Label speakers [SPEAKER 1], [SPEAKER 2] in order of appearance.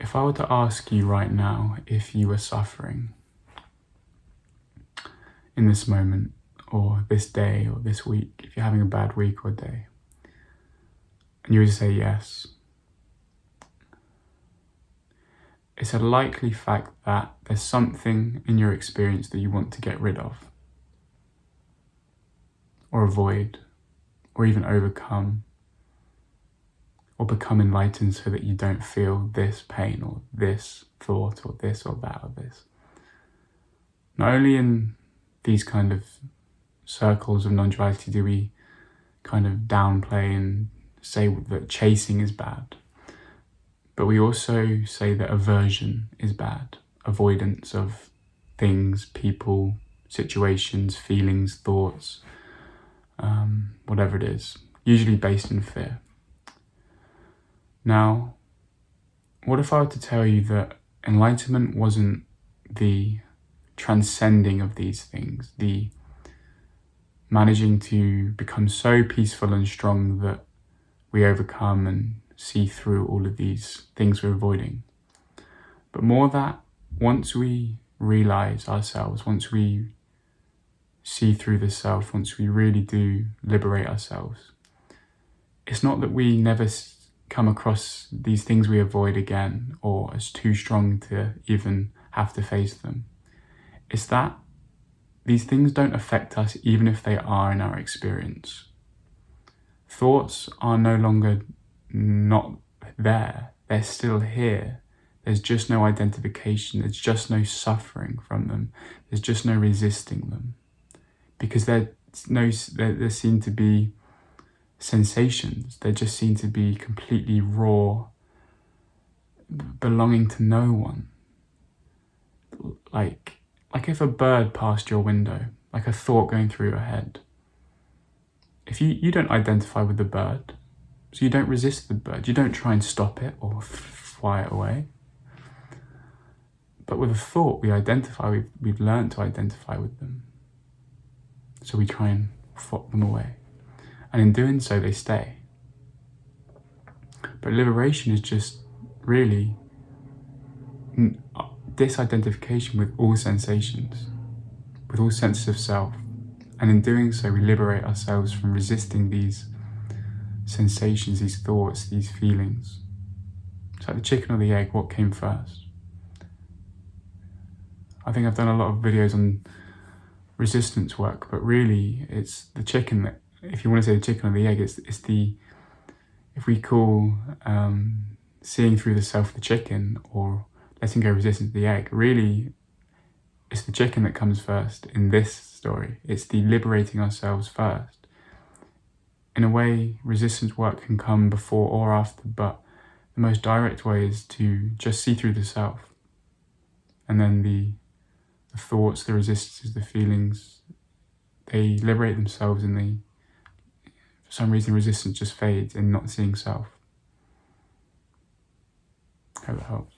[SPEAKER 1] if I were to ask you right now if you were suffering in this moment, or this day, or this week, if you're having a bad week or day, and you would say yes, it's a likely fact that there's something in your experience that you want to get rid of, or avoid, or even overcome, or become enlightened so that you don't feel this pain, or this thought, or this, or that, or this. Not only in these kind of circles of non-duality do we kind of downplay and say that chasing is bad, but we also say that aversion is bad, avoidance of things, people, situations, feelings, thoughts, whatever it is, usually based in fear. Now, what if I were to tell you that enlightenment wasn't the transcending of these things, the managing to become so peaceful and strong that we overcome and see through all of these things we're avoiding, but more that once we realize ourselves, once we see through the self, once we really do liberate ourselves, it's not that we never come across these things we avoid again, or as too strong to even have to face them. It's that these things don't affect us even if they are in our experience. Thoughts are no longer not there, they're still here. There's just no identification, there's just no suffering from them, there's just no resisting them. Because there seem to be sensations, they just seem to be completely raw, belonging to no one. Like if a bird passed your window, like a thought going through your head. If you don't identify with the bird, so you don't resist the bird, you don't try and stop it or fly it away. But with a thought, we identify, we've learned to identify with them. So we try and flop them away. And in doing so, they stay. But liberation is just really disidentification with all sensations, with all senses of self. And in doing so, we liberate ourselves from resisting these sensations, these thoughts, these feelings. It's like the chicken or the egg, what came first? I think I've done a lot of videos on resistance work, but really it's the chicken that, if you want to say the chicken or the egg, it's the, if we call seeing through the self the chicken, or letting go of resistance the egg, really it's the chicken that comes first in this story. It's the liberating ourselves first. In a way, resistance work can come before or after, but the most direct way is to just see through the self. And then the thoughts, the resistances, the feelings, they liberate themselves, and for some reason resistance just fades in not seeing self. Hope that helps.